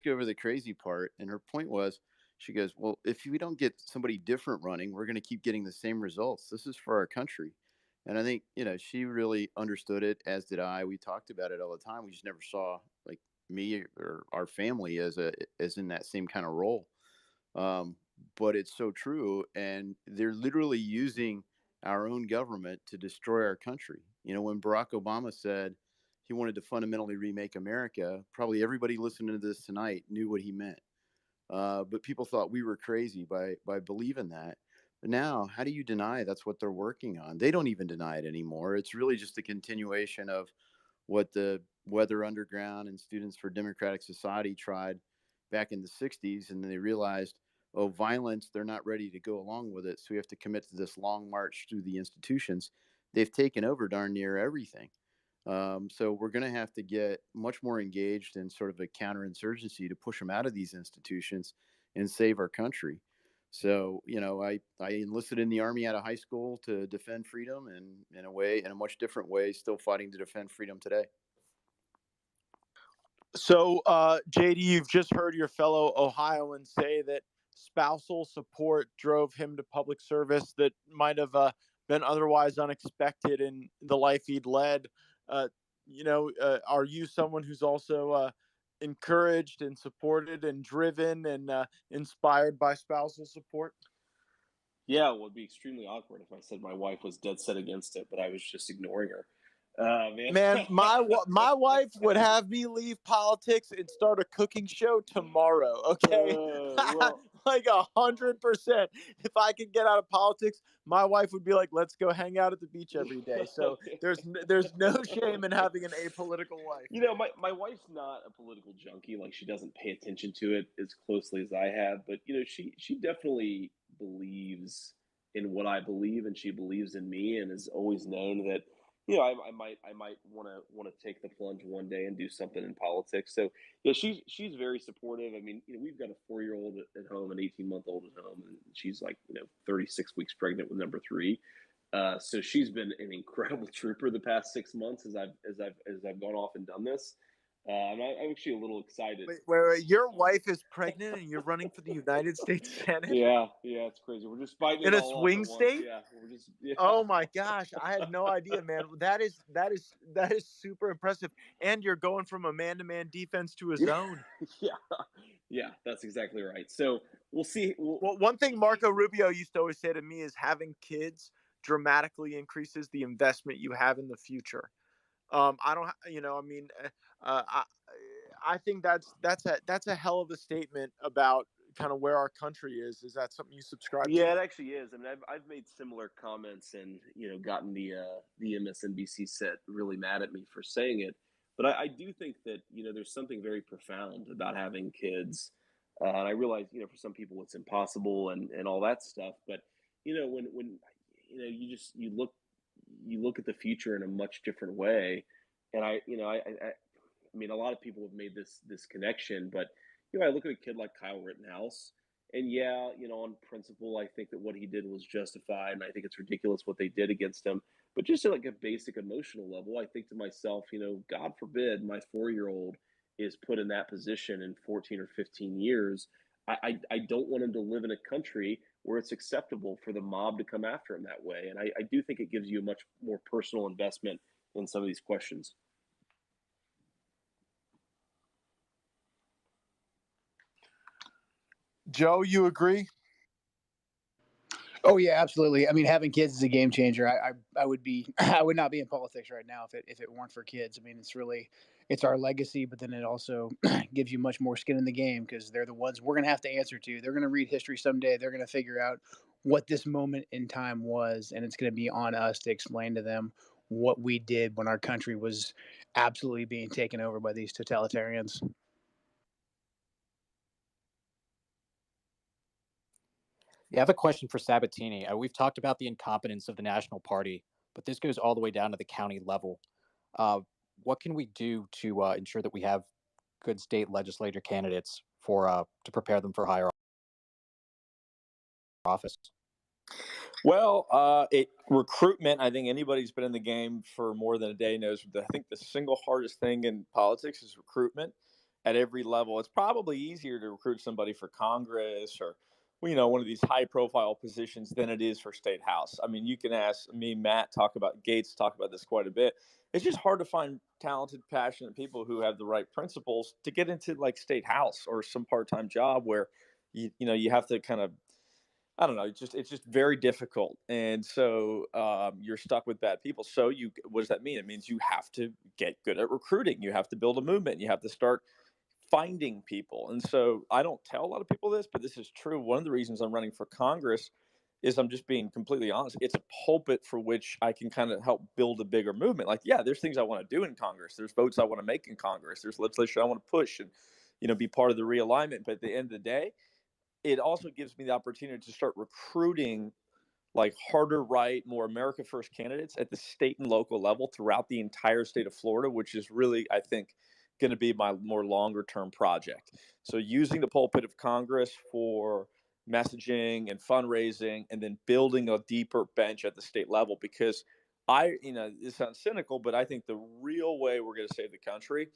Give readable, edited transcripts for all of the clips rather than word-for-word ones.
over the crazy part. And her point was, she goes, "Well, if we don't get somebody different running, we're going to keep getting the same results. This is for our country." And I think, she really understood it, as did I. We talked about it all the time. We just never saw, like, me or our family as in that same kind of role. Um, but it's so true, and they're literally using our own government to destroy our country. When Barack Obama said he wanted to fundamentally remake America, probably everybody listening to this tonight knew what he meant. But people thought we were crazy by believing that. But now, how do you deny that's what they're working on? They don't even deny it anymore. It's really just a continuation of what the Weather Underground and Students for Democratic Society tried back in the 60s. And then they realized, oh, violence, they're not ready to go along with it. So we have to commit to this long march through the institutions. They've taken over darn near everything. So we're going to have to get much more engaged in sort of a counterinsurgency to push them out of these institutions and save our country. So, I enlisted in the Army out of high school to defend freedom, and in a much different way, still fighting to defend freedom today. So, JD, you've just heard your fellow Ohioan say that spousal support drove him to public service that might have been otherwise unexpected in the life he'd led. Uh, are you someone who's also encouraged and supported and driven and inspired by spousal support? Yeah, it would be extremely awkward if I said my wife was dead set against it, but I was just ignoring her. Man. Man, my wife would have me leave politics and start a cooking show tomorrow. Okay, Well, like 100%. If I could get out of politics, my wife would be like, "Let's go hang out at the beach every day." So there's no shame in having an apolitical life. my wife's not a political junkie. Like, she doesn't pay attention to it as closely as I have, but she definitely believes in what I believe, and she believes in me, and has always known that I might want to take the plunge one day and do something in politics. So yeah, she's very supportive. I mean, we've got a 4-year old at home, an 18-month old at home, and she's like 36 weeks pregnant with number three. So she's been an incredible trooper the past 6 months as I've gone off and done this. And I'm actually a little excited. Wait, your wife is pregnant and you're running for the United States Senate Yeah, it's crazy. We're just fighting it in a all off swing at once. state? Yeah, we're just yeah. Oh my gosh, I had no idea, man. That is super impressive. And you're going from a man-to-man defense to a Yeah, zone. yeah, yeah. That's exactly right. So we'll see. Well, one thing Marco Rubio used to always say to me is having kids dramatically increases the investment you have in the future. I don't, I mean, I think that's a hell of a statement about kind of where our country is. Is that something you subscribe to? Yeah, it actually is. I mean, I've made similar comments, and gotten the MSNBC set really mad at me for saying it. But I do think that there's something very profound about having kids, and I realize for some people it's impossible and all that stuff. But when you look at the future in a much different way, and I mean, a lot of people have made this connection, but I look at a kid like Kyle Rittenhouse, and yeah, on principle, I think that what he did was justified, and I think it's ridiculous what they did against him. But just at like a basic emotional level, I think to myself, God forbid my 4-year old is put in that position in 14 or 15 years. I don't want him to live in a country where it's acceptable for the mob to come after him that way. And I do think it gives you a much more personal investment in some of these questions. Joe, you agree? Oh yeah, absolutely. I mean, having kids is a game changer. I would be I would not be in politics right now if it weren't for kids. I mean, it's our legacy, but then it also gives you much more skin in the game because they're the ones we're gonna have to answer to. They're gonna read history someday. They're gonna figure out what this moment in time was, and it's gonna be on us to explain to them what we did when our country was absolutely being taken over by these totalitarians. Yeah, I have a question for Sabatini. We've talked about the incompetence of the National Party, but this goes all the way down to the county level. Uh, what can we do to ensure that we have good state legislature candidates for to prepare them for higher office? Well, recruitment. I think anybody who's been in the game for more than a day knows that I think the single hardest thing in politics is recruitment. at every level. It's probably easier to recruit somebody for Congress or, one of these high profile positions than it is for state house. I mean, you can ask me, Matt, Gates talk about this quite a bit. It's just hard to find talented, passionate people who have the right principles to get into like state house or some part-time job where you have to kind of, I don't know. It's just very difficult, and so you're stuck with bad people. So what does that mean? It means you have to get good at recruiting. You have to build a movement. You have to start finding people. And so I don't tell a lot of people this, but this is true. One of the reasons I'm running for Congress is, I'm just being completely honest, it's a pulpit for which I can kind of help build a bigger movement. Like, yeah, there's things I want to do in Congress. There's votes I want to make in Congress. There's legislation I want to push and, be part of the realignment. But at the end of the day, it also gives me the opportunity to start recruiting like harder right, more America First candidates at the state and local level throughout the entire state of Florida, which is really, I think, going to be my more longer term project. So using the pulpit of Congress for messaging and fundraising, and then building a deeper bench at the state level, because it sounds cynical, but I think the real way we're going to save the country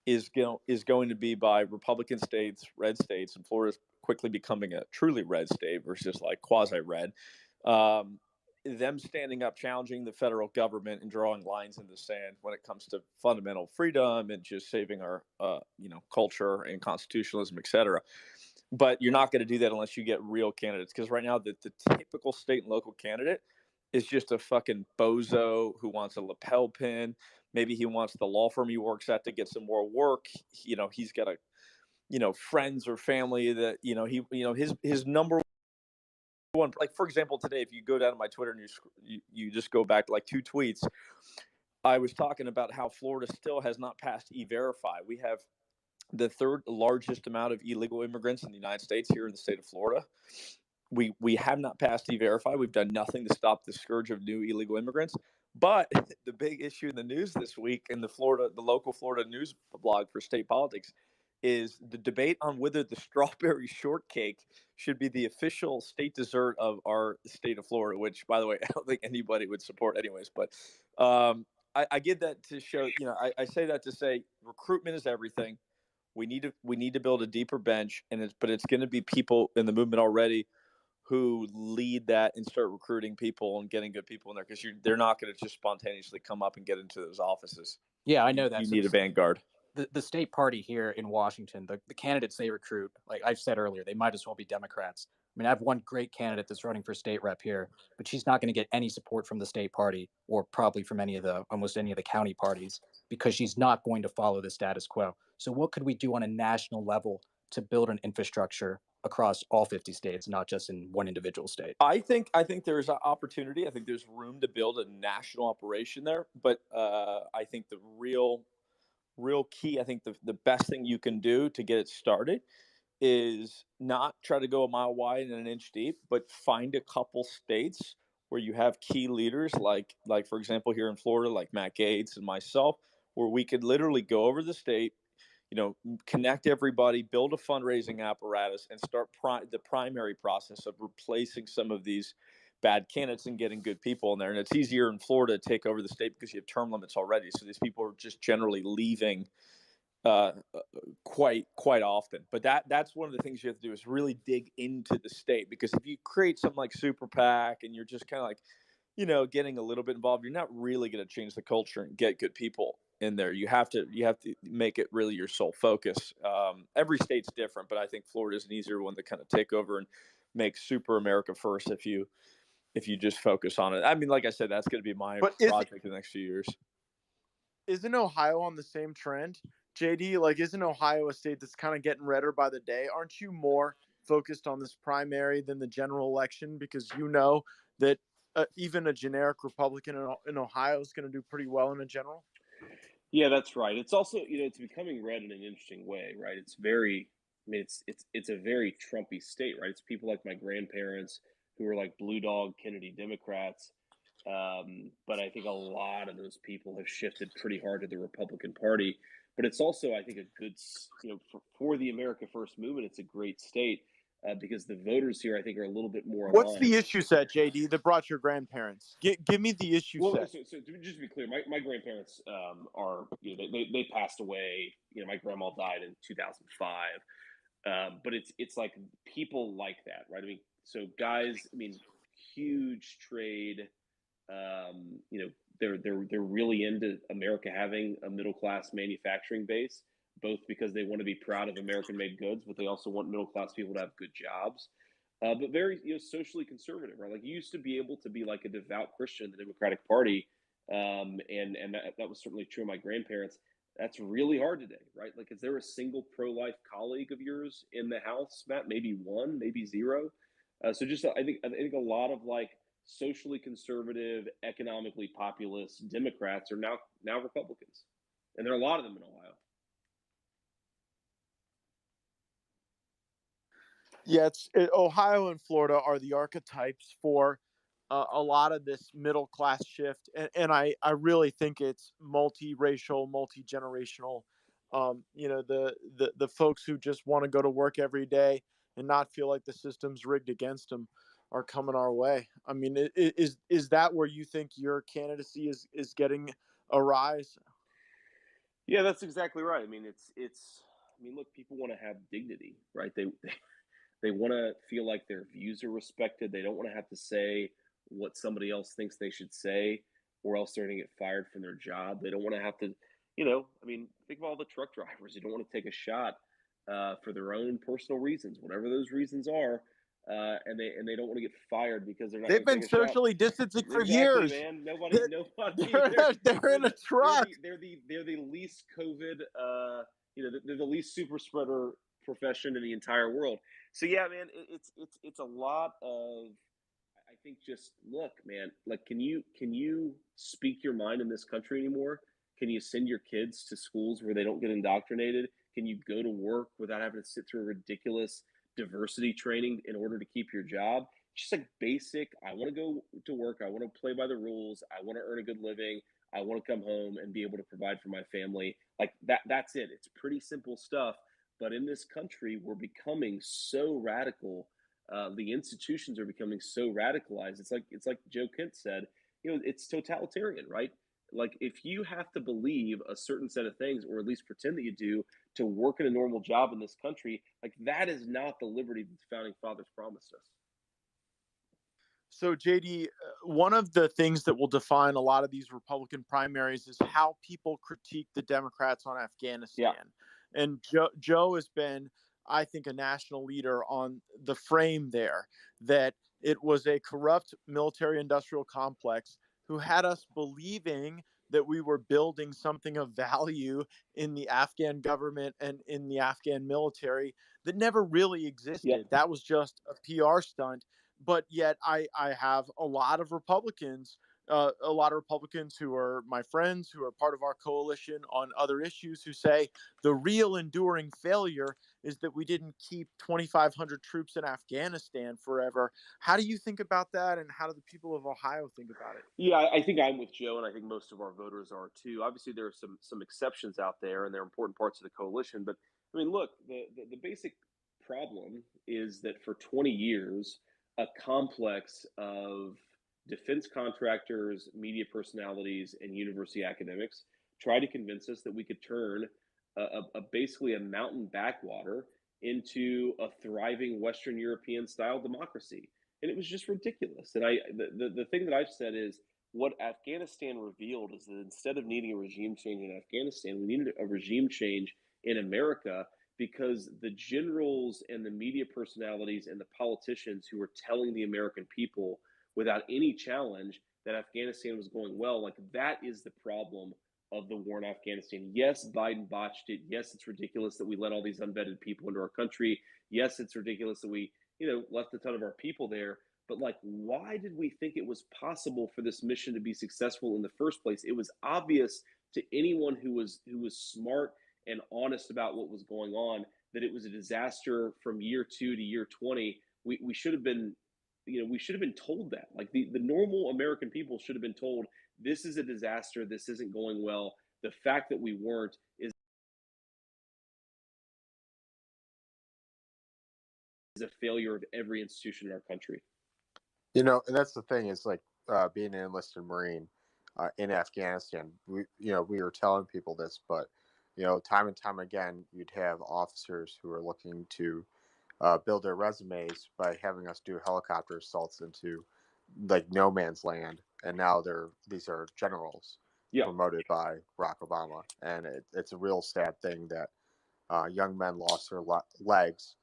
is going to be by Republican states, red states, and Florida's quickly becoming a truly red state versus like quasi red. Um, them standing up, challenging the federal government, and drawing lines in the sand when it comes to fundamental freedom and just saving our, culture and constitutionalism, et cetera. But you're not going to do that unless you get real candidates. Because right now, the typical state and local candidate is just a fucking bozo who wants a lapel pin. Maybe he wants the law firm he works at to get some more work. He's got friends or family that, his number one, like, for example, today, if you go down to my Twitter and you just go back to like 2 tweets, I was talking about how Florida still has not passed E-Verify. We have the third largest amount of illegal immigrants in the United States here in the state of Florida. We have not passed E-Verify. We've done nothing to stop the scourge of new illegal immigrants. But the big issue in the news this week in the local Florida news blog for state politics is the debate on whether the strawberry shortcake should be the official state dessert of our state of Florida, which, by the way, I don't think anybody would support anyways. But I give that to show, I say that to say recruitment is everything. We need to build a deeper bench, but it's going to be people in the movement already who lead that and start recruiting people and getting good people in there, because they're not going to just spontaneously come up and get into those offices. Yeah, I know that. You So need a vanguard. the state party here in Washington, the candidates they recruit, like I've said earlier, they might as well be Democrats. I mean, I have one great candidate that's running for state rep here, but she's not going to get any support from the state party or probably from almost any of the county parties, because she's not going to follow the status quo. So what could we do on a national level to build an infrastructure across all 50 states, not just in one individual state? I think there's an opportunity. I think there's room to build a national operation there, but I think the real key, I think the best thing you can do to get it started is not try to go a mile wide and an inch deep, but find a couple states where you have key leaders, like for example here in Florida, like Matt Gates and myself, where we could literally go over the state, connect everybody, build a fundraising apparatus, and start the primary process of replacing some of these bad candidates and getting good people in there. And it's easier in Florida to take over the state because you have term limits already. So these people are just generally leaving uh, quite often. But that's one of the things you have to do, is really dig into the state, because if you create something like Super PAC and you're just kind of like, getting a little bit involved, you're not really going to change the culture and get good people in there. You have to make it really your sole focus. Every state's different, but I think Florida is an easier one to kind of take over and make super America first if you just focus on it. I mean, like I said, that's going to be my project in the next few years. Isn't Ohio on the same trend, JD? Like, isn't Ohio a state that's kind of getting redder by the day? Aren't you more focused on this primary than the general election, because that even a generic Republican in Ohio is going to do pretty well in a general? Yeah, that's right. It's also, it's becoming red in an interesting way, right? It's very, I mean, it's a very Trumpy state, right? It's people like my grandparents who were like blue dog Kennedy Democrats. But I think a lot of those people have shifted pretty hard to the Republican Party. But it's also, I think, a good, for the America First movement, it's a great state. because the voters here, I think, are a little bit more What's the aligned. issue set, JD, that brought your grandparents? Give me the issue Well, set. so just to be clear, my grandparents are, they passed away. My grandma died in 2005. But it's like people like that, right? I mean, so guys, I mean, huge trade. They're really into America having a middle class manufacturing base, both because they want to be proud of American made goods, but they also want middle class people to have good jobs. But very socially conservative, right? Like you used to be able to be like a devout Christian in the Democratic Party, and that was certainly true of my grandparents. That's really hard today, right? Like, is there a single pro-life colleague of yours in the House, Matt? Maybe one, maybe zero. So just I think a lot of like socially conservative, economically populist Democrats are now Republicans, and there are a lot of them in Ohio. Yeah, Ohio and Florida are the archetypes for a lot of this middle class shift, and I really think it's multiracial, multi-generational. The folks who just want to go to work every day and not feel like the system's rigged against them are coming our way. I mean, is that where you think your candidacy is getting a rise? Yeah, that's exactly right. I mean, it's. I mean, look, people want to have dignity, right? They want to feel like their views are respected. They don't want to have to say what somebody else thinks they should say, or else they're going to get fired from their job. They don't want to have to, I mean, think of all the truck drivers who don't want to take a shot for their own personal reasons, whatever those reasons are, and they don't want to get fired because they're not They've going to been take a shot. socially distancing for Exactly, years. man. Nobody, They're, nobody. they're in a truck. They're the least COVID. They're the least super spreader profession in the entire world. So yeah, man, it's a lot of. I think just look, man. Like, can you speak your mind in this country anymore? Can you send your kids to schools where they don't get indoctrinated? Can you go to work without having to sit through a ridiculous diversity training in order to keep your job? Just like basic. I want to go to work. I want to play by the rules. I want to earn a good living. I want to come home and be able to provide for my family. Like that. That's it. It's pretty simple stuff. But in this country, we're becoming so radical. The institutions are becoming so radicalized. It's like Joe Kent said. It's totalitarian, right? Like if you have to believe a certain set of things, or at least pretend that you do, to work in a normal job in this country, like that is not the liberty that the founding fathers promised us. So, JD, one of the things that will define a lot of these Republican primaries is how people critique the Democrats on Yeah. Afghanistan. And Joe has been, I think, a national leader on the frame there that it was a corrupt military industrial complex who had us believing that we were building something of value in the Afghan government and in the Afghan military that never really Yeah. existed. That was just a PR stunt. But yet I have a lot of Republicans who are my friends, who are part of our coalition on other issues, who say the real enduring failure is that we didn't keep 2,500 troops in Afghanistan forever. How do you think about that, and how do the people of Ohio think about it? Yeah, I think I'm with Joe, and I think most of our voters are too. Obviously, there are some exceptions out there, and they're important parts of the coalition. But I mean, look, the basic problem is that for 20 years, a complex of defense contractors, media personalities, and university academics tried to convince us that we could turn basically a mountain backwater into a thriving Western European style democracy, and it was just ridiculous. And the thing that I've said is what Afghanistan revealed is that instead of needing a regime change in Afghanistan, we needed a regime change in America, because the generals and the media personalities and the politicians who were telling the American people without any challenge that Afghanistan was going well, like that is the problem of the war in Afghanistan. Yes, Biden botched it. Yes, it's ridiculous that we let all these unvetted people into our country. Yes, it's ridiculous that we, left a ton of our people there. But like, why did we think it was possible for this mission to be successful in the first place? It was obvious to anyone who was smart and honest about what was going on that it was a disaster from year 2 to year 20. We should have been, we should have been told that. Like the normal American people should have been told this is a disaster. This isn't going well. The fact that we weren't is a failure of every institution in our country. And that's the thing is like being an enlisted Marine in Afghanistan. We were telling people this, but time and time again, you'd have officers who are looking to build their resumes by having us do helicopter assaults into like no man's land, and now these are generals promoted by Barack Obama, and it's a real sad thing that young men lost their legs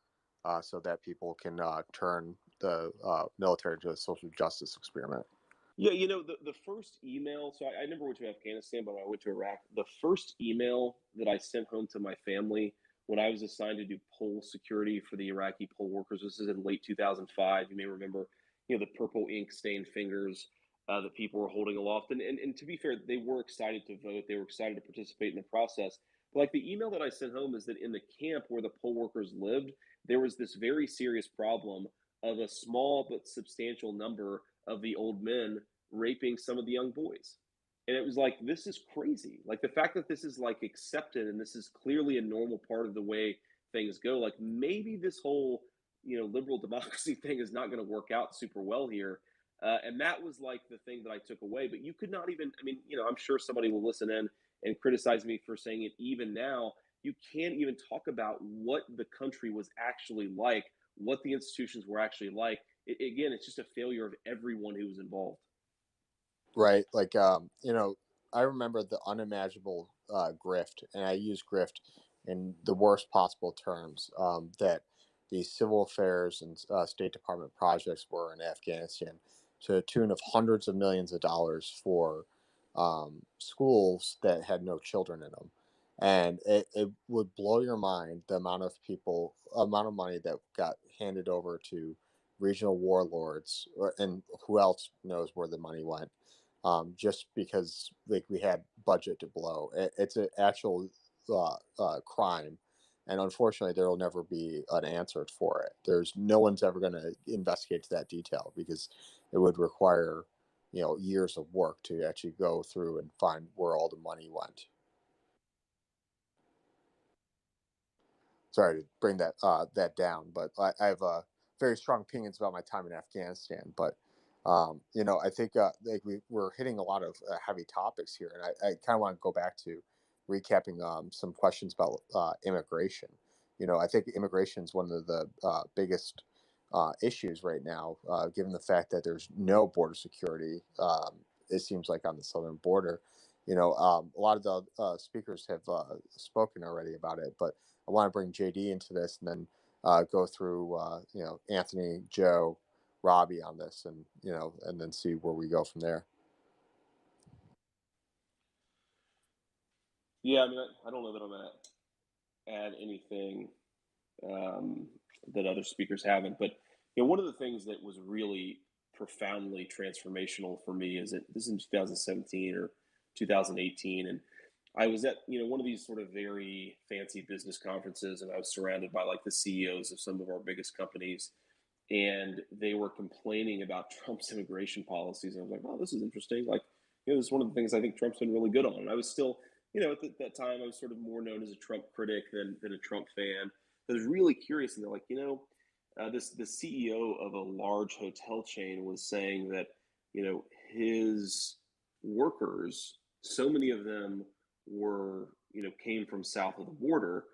so that people can turn the military into a social justice experiment. Yeah, the first email, so I never went to Afghanistan, but when I went to Iraq, the first email that I sent home to my family when I was assigned to do poll security for the Iraqi poll workers, this is in late 2005. You may remember, the purple ink stained fingers that people were holding aloft. And to be fair, they were excited to vote. They were excited to participate in the process. But like the email that I sent home is that in the camp where the poll workers lived, there was this very serious problem of a small but substantial number of the old men raping some of the young boys. And it was like, this is crazy. Like the fact that this is like accepted and this is clearly a normal part of the way things go. Like maybe this whole, liberal democracy thing is not going to work out super well here. And that was like the thing that I took away. But you could not even, I'm sure somebody will listen in and criticize me for saying it even now. You can't even talk about what the country was actually like, what the institutions were actually like. Again, it's just a failure of everyone who was involved. Right. Like, I remember the unimaginable grift, and I use grift in the worst possible terms, that these civil affairs and State Department projects were in Afghanistan to the tune of hundreds of millions of dollars for schools that had no children in them. And it would blow your mind the amount of money that got handed over to regional warlords, and who else knows where the money went. Just because like we had budget to blow. It's an actual crime, and unfortunately, there will never be an answer for it. There's no one's ever going to investigate to that detail because it would require years of work to actually go through and find where all the money went. Sorry to bring that down, but I have very strong opinions about my time in Afghanistan. But I think like we're hitting a lot of heavy topics here, and I kind of want to go back to recapping some questions about immigration. I think immigration is one of the biggest issues right now, given the fact that there's no border security. It seems like on the southern border. A lot of the speakers have spoken already about it, but I want to bring JD into this and then go through, Anthony, Joe, Robbie on this, and and then see where we go from there. Yeah, I don't know that I'm going to add anything that other speakers haven't, but one of the things that was really profoundly transformational for me is that this is in 2017 or 2018, and I was at one of these sort of very fancy business conferences, and I was surrounded by like the CEOs of some of our biggest companies, and they were complaining about Trump's immigration policies. And I was like, "Wow, this is interesting." Like, this is one of the things I think Trump's been really good on. And I was still, at that time, I was sort of more known as a Trump critic than a Trump fan. I was really curious, and they're like, the CEO of a large hotel chain was saying that his workers, so many of them were came from south of the border,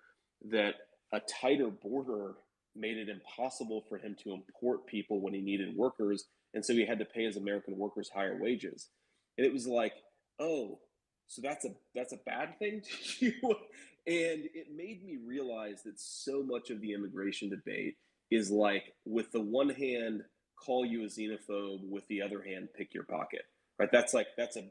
that a tighter border made it impossible for him to import people when he needed workers, and so he had to pay his American workers higher wages. And it was like, oh, so that's a bad thing to you. And it made me realize that so much of the immigration debate is like, with the one hand, call you a xenophobe, with the other hand, pick your pocket. Right? That's a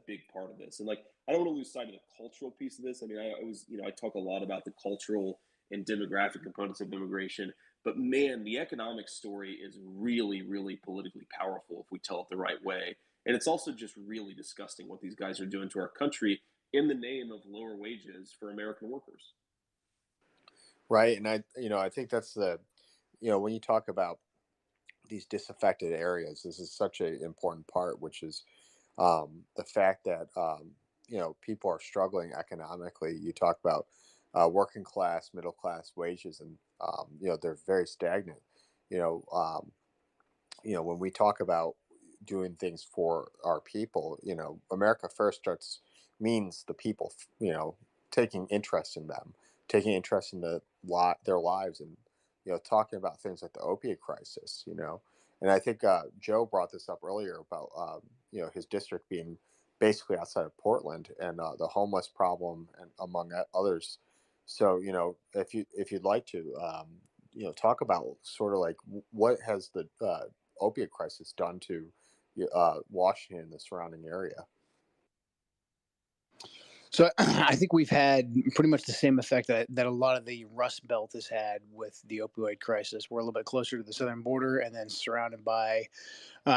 big part of this. And like, I don't want to lose sight of the cultural piece of this. I talk a lot about the cultural and demographic components of immigration, but man, the economic story is really, really politically powerful if we tell it the right way. And it's also just really disgusting what these guys are doing to our country in the name of lower wages for American workers. Right. And I think that's when you talk about these disaffected areas, this is such an important part, which is the fact that, people are struggling economically. You talk about working class, middle class wages, and, they're very stagnant. you know, um, when we talk about doing things for our people, America first starts means the people, taking interest in them, taking interest in their lives, and talking about things like the opiate crisis. And I think Joe brought this up earlier about his district being basically outside of Portland and the homeless problem and among others. So if you'd like to talk about sort of like what has the opiate crisis done to Washington and the surrounding area. So I think we've had pretty much the same effect that a lot of the Rust Belt has had with the opioid crisis. We're a little bit closer to the southern border and then surrounded by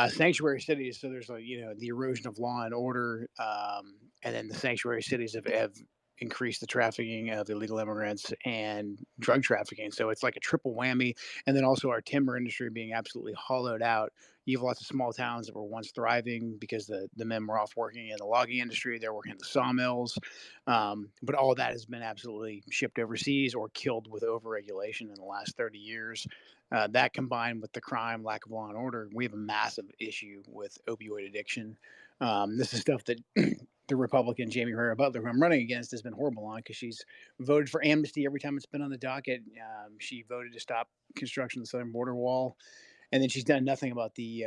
sanctuary cities. So there's the erosion of law and order, and then the sanctuary cities have increased the trafficking of illegal immigrants and drug trafficking. So it's like a triple whammy. And then also our timber industry being absolutely hollowed out. You have lots of small towns that were once thriving because the men were off working in the logging industry. They're working at the sawmills. But all that has been absolutely shipped overseas or killed with overregulation in the last 30 years. That combined with the crime, lack of law and order, we have a massive issue with opioid addiction. This is stuff that the Republican Jamie Herrera Butler, who I'm running against, has been horrible on because she's voted for amnesty every time it's been on the docket. She voted to stop construction of the southern border wall, and then she's done nothing about the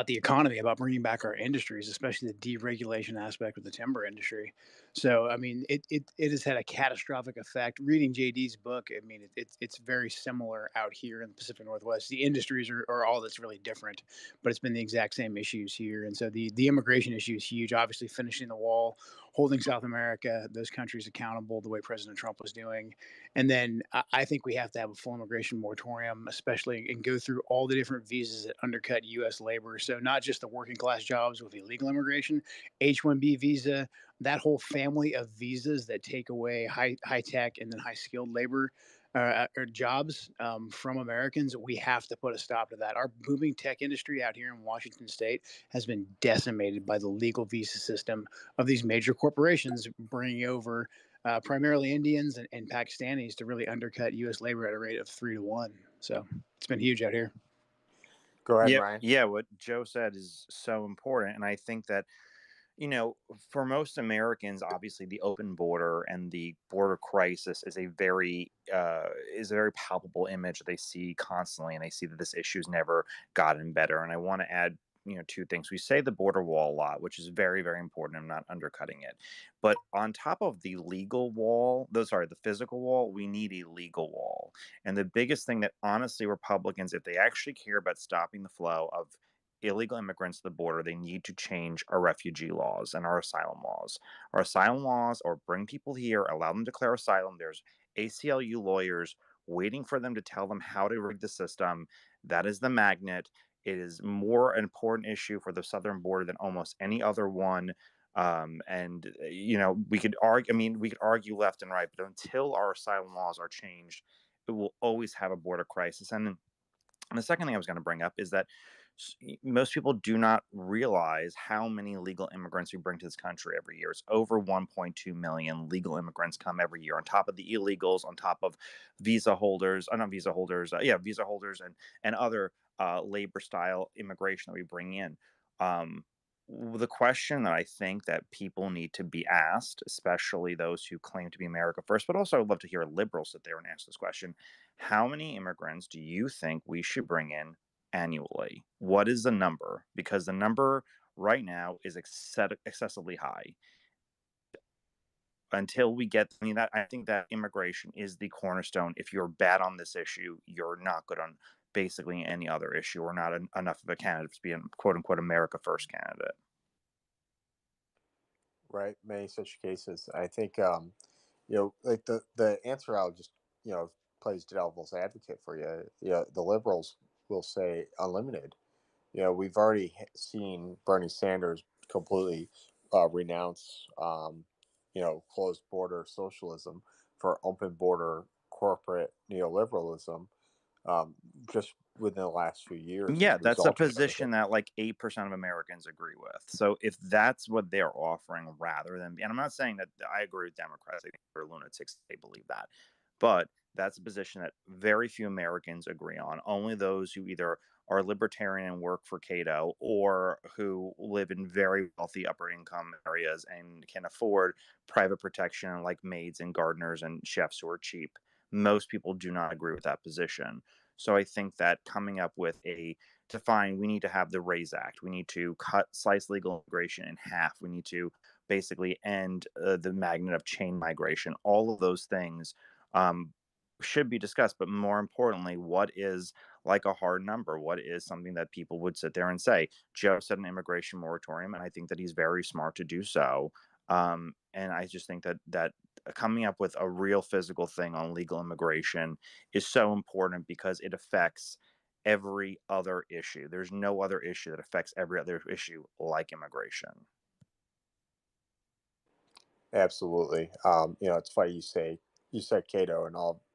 economy, about bringing back our industries, especially the deregulation aspect of the timber industry. So, I mean, it has had a catastrophic effect. Reading JD's book, I mean, it's very similar out here in the Pacific Northwest. The industries are all that's really different, but it's been the exact same issues here. And so the immigration issue is huge. Obviously, finishing the wall, holding South America, those countries accountable the way President Trump was doing. And then I think we have to have a full immigration moratorium, especially, and go through all the different visas that undercut U.S. labor. So not just the working class jobs with illegal immigration, H-1B visa, that whole family of visas that take away high tech and then high skilled labor or jobs from Americans. We have to put a stop to that. Our booming tech industry out here in Washington State has been decimated by the legal visa system of these major corporations bringing over primarily Indians and Pakistanis to really undercut U.S. labor at a rate of 3-1. So it's been huge out here. Go ahead, Yeah, Ryan. yeah. What Joe said is so important, and I think that for most Americans, obviously the open border and the border crisis is a very palpable image that they see constantly, and they see that this issue's never gotten better. And I want to add two things. We say the border wall a lot, which is very, very important. I'm not undercutting it, but on top of the legal wall, the physical wall, we need a legal wall. And the biggest thing that honestly Republicans, if they actually care about stopping the flow of illegal immigrants to the border, they need to change our refugee laws and our asylum laws. Our asylum laws, or bring people here, allow them to declare asylum. There's ACLU lawyers waiting for them to tell them how to rig the system. That is the magnet. It is more an important issue for the southern border than almost any other one. And we could argue. I mean, we could argue left and right, but until our asylum laws are changed, it will always have a border crisis. And the second thing I was going to bring up is that most people do not realize how many legal immigrants we bring to this country every year. It's over 1.2 million legal immigrants come every year, on top of the illegals, on top of visa holders, not visa holders, visa holders and other labor style immigration that we bring in. The question that I think that people need to be asked, especially those who claim to be America first, but also I'd love to hear liberals sit there and ask this question: how many immigrants do you think we should bring in annually? What is the number? Because the number right now is excessively high. Until we get, I think that immigration is the cornerstone. If you're bad on this issue, you're not good on basically any other issue, or not enough of a candidate to be a quote unquote America first candidate. Right, many such cases. I think like the answer, I'll just plays devil's advocate for you. The liberals will say unlimited. We've already seen Bernie Sanders completely renounce closed border socialism for open border corporate neoliberalism just within the last few years. Yeah, that's a position that like 8% of Americans agree with. So if that's what they're offering, rather than, and I'm not saying that I agree with Democrats, I think they're lunatics, they believe that, But that's a position that very few Americans agree on. Only those who either are libertarian and work for Cato, or who live in very wealthy upper income areas and can afford private protection, like maids and gardeners and chefs who are cheap. Most people do not agree with that position. So I think that coming up with we need to have the RAISE Act. We need to slice legal immigration in half. We need to basically end the magnet of chain migration. All of those things um, should be discussed. But more importantly, what is like a hard number? What is something that people would sit there and say? Joe said an immigration moratorium, and I think that he's very smart to do so. And I just think that coming up with a real physical thing on legal immigration is so important because it affects every other issue. There's no other issue that affects every other issue like immigration. Absolutely. It's funny you said Cato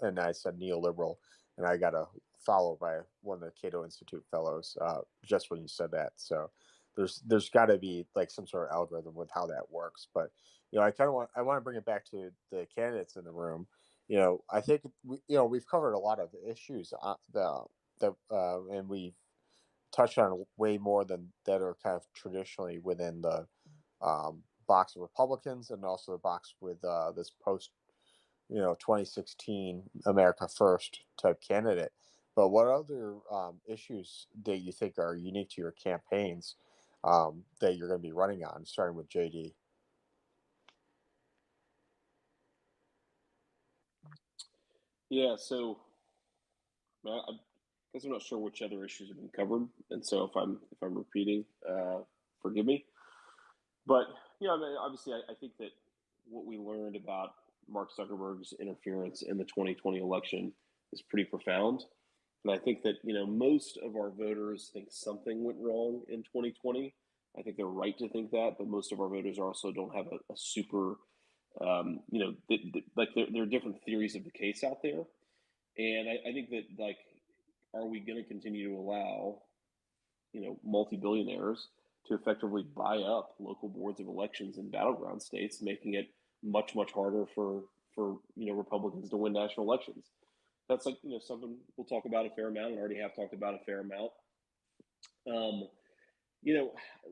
and I said neoliberal, and I got a follow by one of the Cato Institute fellows just when you said that. So there's got to be like some sort of algorithm with how that works. But I want to bring it back to the candidates in the room. I think we've covered a lot of issues and we've touched on way more than that are kind of traditionally within the box of Republicans and also the box with this post 2016 America First type candidate. But what other issues that you think are unique to your campaigns that you're going to be running on, starting with JD? Yeah, so I guess I'm not sure which other issues have been covered, and so if I'm repeating, forgive me. But I mean, obviously, I think that what we learned about Mark Zuckerberg's interference in the 2020 election is pretty profound. And I think that most of our voters think something went wrong in 2020. I think they're right to think that, but most of our voters also don't have a super, like there are different theories of the case out there. And I think that, like, are we going to continue to allow multi-billionaires to effectively buy up local boards of elections in battleground states, making it much harder for Republicans to win national elections? That's like something we'll talk about a fair amount and already have talked about a fair amount. Um,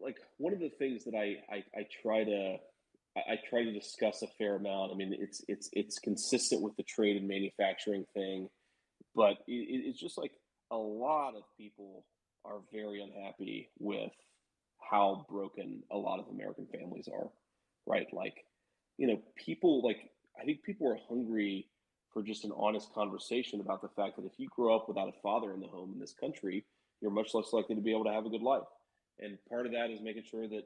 like one of the things that I try to discuss a fair amount. I mean, it's consistent with the trade and manufacturing thing, but it's just like a lot of people are very unhappy with how broken a lot of American families are, right? Like, people like I think people are hungry for just an honest conversation about the fact that if you grow up without a father in the home in this country, you're much less likely to be able to have a good life. And part of that is making sure that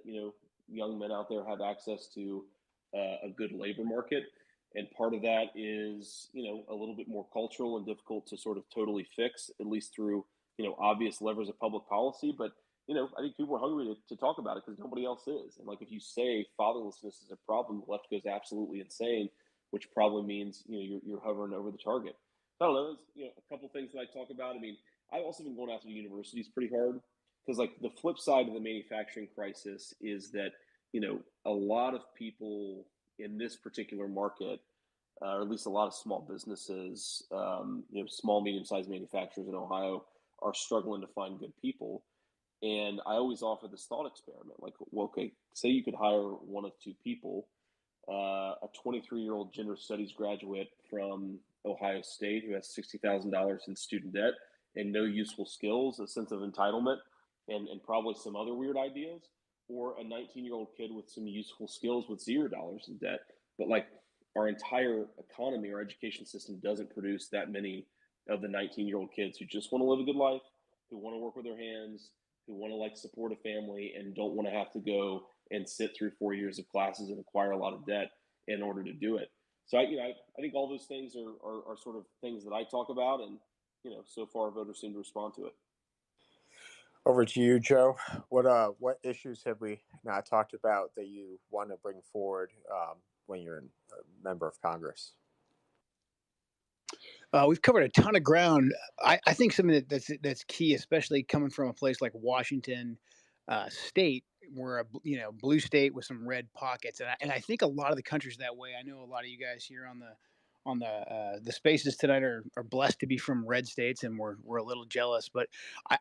young men out there have access to a good labor market. And part of that is a little bit more cultural and difficult to sort of totally fix, at least through obvious levers of public policy. But I think people are hungry to talk about it because nobody else is. And like if you say fatherlessness is a problem, the left goes absolutely insane, which probably means you're hovering over the target. I don't know. There's a couple things that I talk about. I mean, I've also been going after the universities pretty hard because like the flip side of the manufacturing crisis is that a lot of people in this particular market, or at least a lot of small businesses, small medium sized manufacturers in Ohio are struggling to find good people. And I always offer this thought experiment, like, well, okay, say you could hire one of two people, a 23-year-old gender studies graduate from Ohio State who has $60,000 in student debt and no useful skills, a sense of entitlement, and probably some other weird ideas, or a 19-year-old kid with some useful skills with $0 in debt. But like our entire economy, our education system doesn't produce that many of the 19-year-old kids who just want to live a good life, who want to work with their hands, who want to like support a family and don't want to have to go and sit through 4 years of classes and acquire a lot of debt in order to do it. So I think all those things are sort of things that I talk about, and so far voters seem to respond to it. Over to you, Joe. What issues have we not talked about that you want to bring forward when you're a member of Congress? We've covered a ton of ground. I think something that's key, especially coming from a place like Washington State, we're a blue state with some red pockets, and I think a lot of the country's that way. I know a lot of you guys here on the spaces tonight are blessed to be from red states, and we're a little jealous. But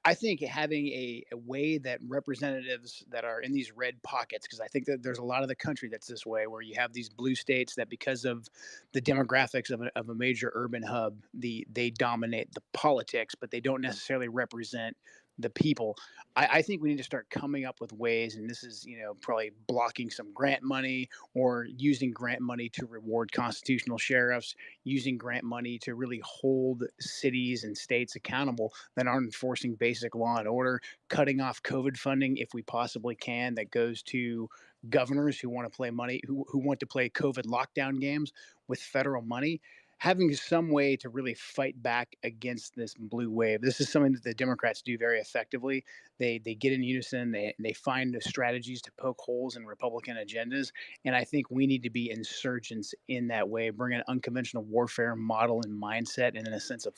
I think having a way that representatives that are in these red pockets, because I think that there's a lot of the country that's this way, where you have these blue states that, because of the demographics of a major urban hub, they dominate the politics, but they don't necessarily represent the people. I think we need to start coming up with ways, and this is, probably blocking some grant money, or using grant money to reward constitutional sheriffs, using grant money to really hold cities and states accountable that aren't enforcing basic law and order, cutting off COVID funding if we possibly can, that goes to governors who want to play money, who want to play COVID lockdown games with federal money. Having some way to really fight back against this blue wave. This is something that the Democrats do very effectively. They get in unison. They find the strategies to poke holes in Republican agendas, and I think we need to be insurgents in that way, bring an unconventional warfare model and mindset, and in a sense of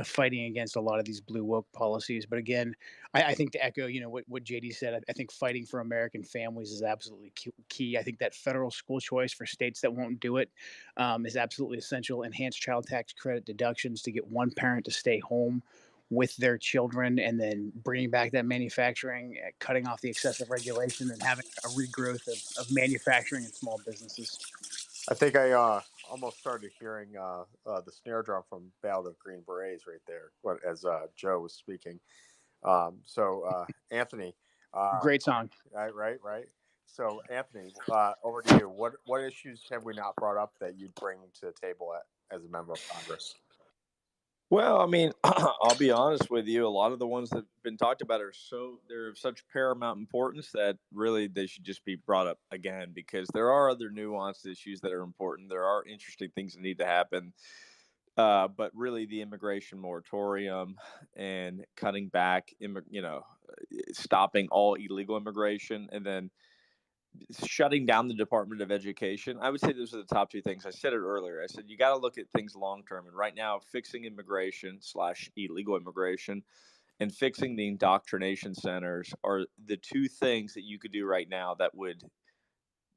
fighting against a lot of these blue woke policies. But again, I think, to echo, what JD said, I think fighting for American families is absolutely key. I think that federal school choice for states that won't do it is absolutely essential. Enhanced child tax credit deductions to get one parent to stay home with their children, and then bringing back that manufacturing, cutting off the excessive regulation, and having a regrowth of manufacturing and small businesses. I think I almost started hearing the snare drum from Ballad of Green Berets right there, as Joe was speaking. Anthony, Great song. right. So, Anthony, over to you. What issues have we not brought up that you'd bring to the table as a member of Congress? Well, I mean, I'll be honest with you. A lot of the ones that have been talked about they're of such paramount importance that really they should just be brought up again, because there are other nuanced issues that are important. There are interesting things that need to happen. But really, the immigration moratorium and cutting back, stopping all illegal immigration, and then shutting down the Department of Education. I would say those are the top two things. I said it earlier. I said you got to look at things long term. And right now, fixing immigration / illegal immigration and fixing the indoctrination centers are the two things that you could do right now that would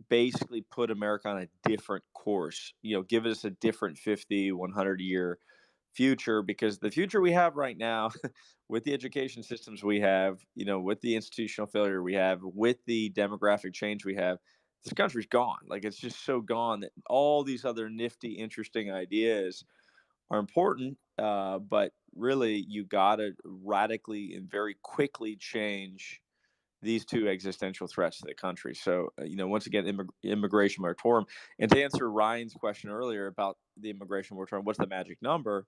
basically put America on a different course. Give us a different 50, 100-year future, because the future we have right now with the education systems we have, with the institutional failure we have, with the demographic change we have, this country's gone. Like, it's just so gone that all these other nifty, interesting ideas are important. But really, you got to radically and very quickly change these two existential threats to the country. So, once again, immigration moratorium. And to answer Ryan's question earlier about the immigration moratorium, what's the magic number?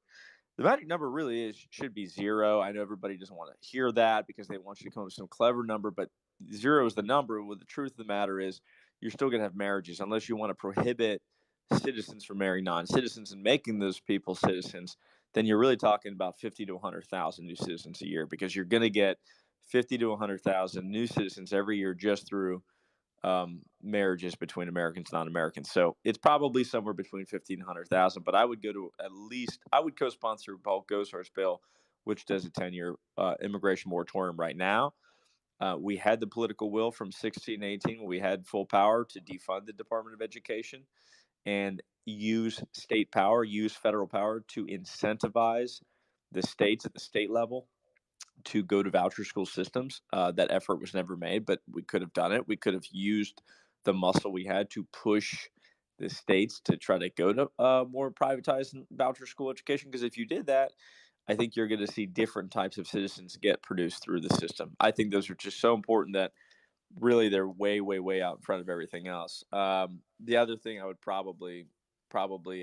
The magic number really should be zero. I know everybody doesn't want to hear that because they want you to come up with some clever number, but zero is the number. Well, the truth of the matter is you're still going to have marriages unless you want to prohibit citizens from marrying non-citizens and making those people citizens. Then you're really talking about 50 to 100,000 new citizens a year, because you're going to get 50 to 100,000 new citizens every year just through marriages between Americans and non-Americans. So it's probably somewhere between 50 and 100,000. But I would go to I would co-sponsor Paul Gosar's bill, which does a 10-year immigration moratorium right now. We had the political will from 16 and 18 when we had full power to defund the Department of Education and use state power, use federal power to incentivize the states at the state level to go to voucher school systems. That effort was never made, but we could have done it. We could have used the muscle we had to push the states to try to go to more privatized voucher school education. Because if you did that, I think you're going to see different types of citizens get produced through the system. I think those are just so important that really they're way, way, way out in front of everything else. The other thing I would probably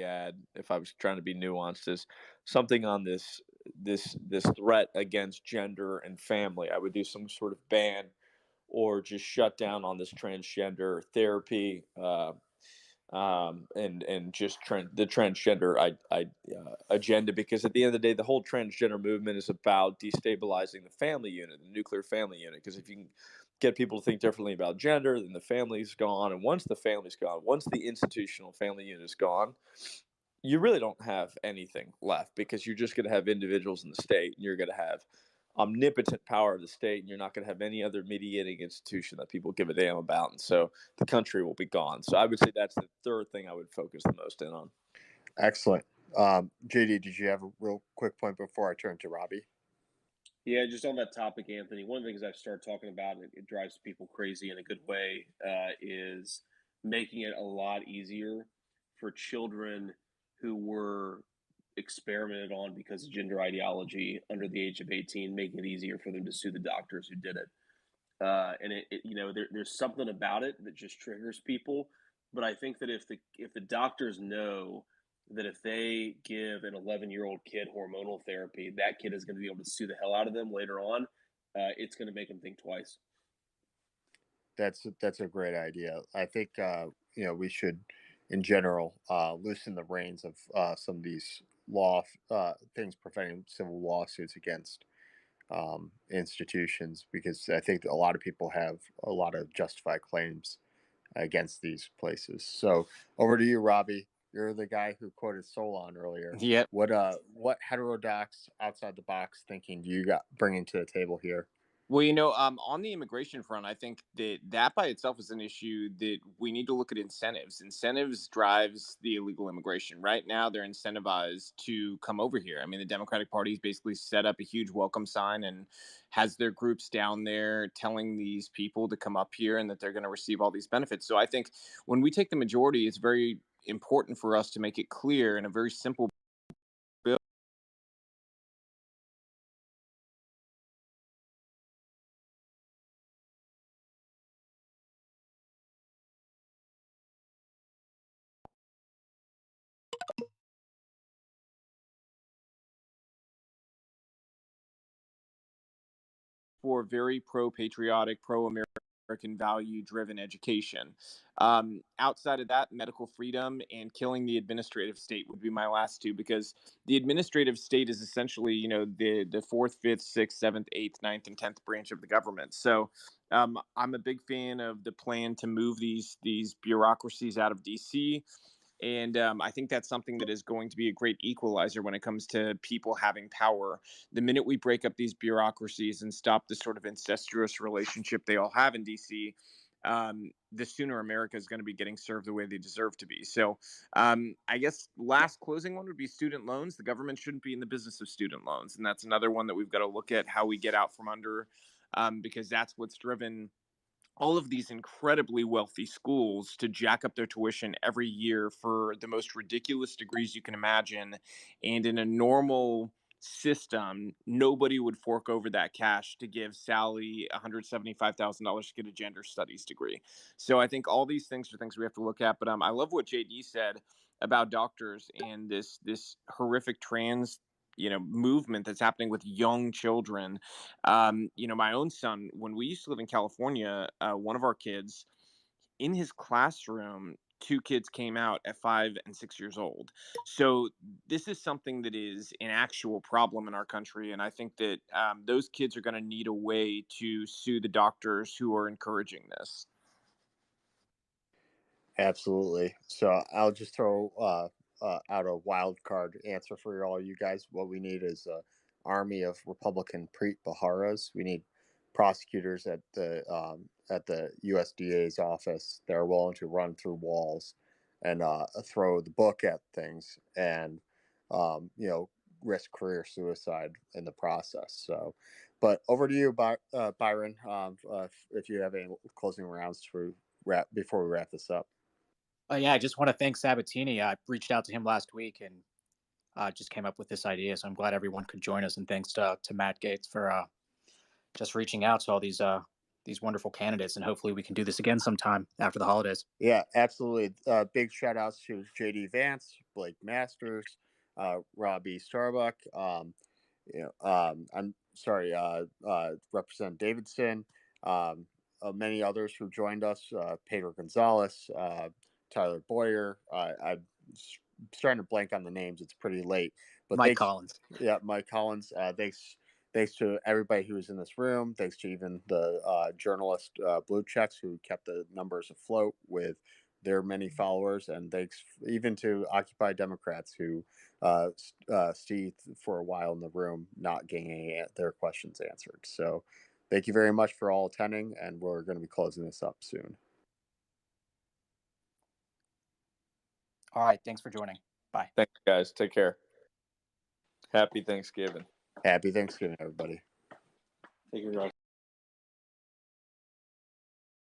add, if I was trying to be nuanced, is something on this threat against gender and family. I would do some sort of ban or just shut down on this transgender therapy, and just the transgender agenda, because at the end of the day, the whole transgender movement is about destabilizing the family unit, the nuclear family unit. Because if you can get people to think differently about gender, then the family's gone. And once the family's gone, once the institutional family unit is gone, you really don't have anything left, because you're just going to have individuals in the state, and you're going to have omnipotent power of the state, and you're not going to have any other mediating institution that people give a damn about. And so the country will be gone. So I would say that's the third thing I would focus the most in on. Excellent. JD, did you have a real quick point before I turn to Robbie? Yeah, just on that topic, Anthony. One of the things I've started talking about, and it drives people crazy in a good way, is making it a lot easier for children who were experimented on because of gender ideology under the age of 18, making it easier for them to sue the doctors who did it. And there's something about it that just triggers people. But I think that if the doctors know that if they give an 11-year-old kid hormonal therapy, that kid is going to be able to sue the hell out of them later on. It's going to make them think twice. That's a great idea. I think we should, in general, loosen the reins of some of these law things preventing civil lawsuits against institutions, because I think a lot of people have a lot of justified claims against these places. So over to you, Robbie. You're the guy who quoted Solon earlier. Yep. What heterodox, outside the box thinking do you got bringing to the table here? Well, on the immigration front, I think that by itself is an issue that we need to look at incentives. Incentives drives the illegal immigration. Right now, they're incentivized to come over here. I mean, the Democratic Party's basically set up a huge welcome sign and has their groups down there telling these people to come up here and that they're going to receive all these benefits. So I think when we take the majority, it's very important for us to make it clear in a very simple bill for very pro-patriotic, pro-American value-driven education. Outside of that, medical freedom and killing the administrative state would be my last two, because the administrative state is essentially, the fourth, fifth, sixth, seventh, eighth, ninth, and 10th branch of the government. So I'm a big fan of the plan to move these bureaucracies out of DC. And I think that's something that is going to be a great equalizer when it comes to people having power. The minute we break up these bureaucracies and stop the sort of incestuous relationship they all have in DC, the sooner America is going to be getting served the way they deserve to be. So I guess last closing one would be student loans. The government shouldn't be in the business of student loans. And that's another one that we've got to look at how we get out from under, because that's what's driven all of these incredibly wealthy schools to jack up their tuition every year for the most ridiculous degrees you can imagine. And in a normal system, nobody would fork over that cash to give Sally $175,000 to get a gender studies degree. So I think all these things are things we have to look at. But I love what JD said about doctors and this horrific trans movement that's happening with young children. My own son, when we used to live in California, one of our kids in his classroom, two kids came out at 5 and 6 years old. So this is something that is an actual problem in our country, and I think that those kids are going to need a way to sue the doctors who are encouraging this. Absolutely. So I'll just throw out a wild card answer for all you guys. What we need is an army of Republican Preet Baharas. We need prosecutors at the USDA's office that are willing to run through walls and throw the book at things, and risk career suicide in the process. So, but over to you, Byron. If you have any closing rounds to wrap before we wrap this up. Yeah, I just want to thank Sabatini. I reached out to him last week and just came up with this idea. So I'm glad everyone could join us. And thanks to Matt Gates for just reaching out to all these wonderful candidates. And hopefully we can do this again sometime after the holidays. Yeah, absolutely. Big shout outs to JD Vance, Blake Masters, Robbie Starbuck. I'm sorry, Representative Davidson, many others who joined us, Pedro Gonzalez, Tyler Boyer. I'm starting to blank on the names. It's pretty late, but Mike Collins. Yeah, Mike Collins. Thanks to everybody who was in this room. Thanks to even the journalist Blue Checks who kept the numbers afloat with their many followers, and thanks even to Occupy Democrats who stayed for a while in the room, not getting their questions answered. So, thank you very much for all attending, and we're going to be closing this up soon. All right, thanks for joining. Bye. Thanks, guys. Take care. Happy Thanksgiving. Happy Thanksgiving, everybody. Take care, guys.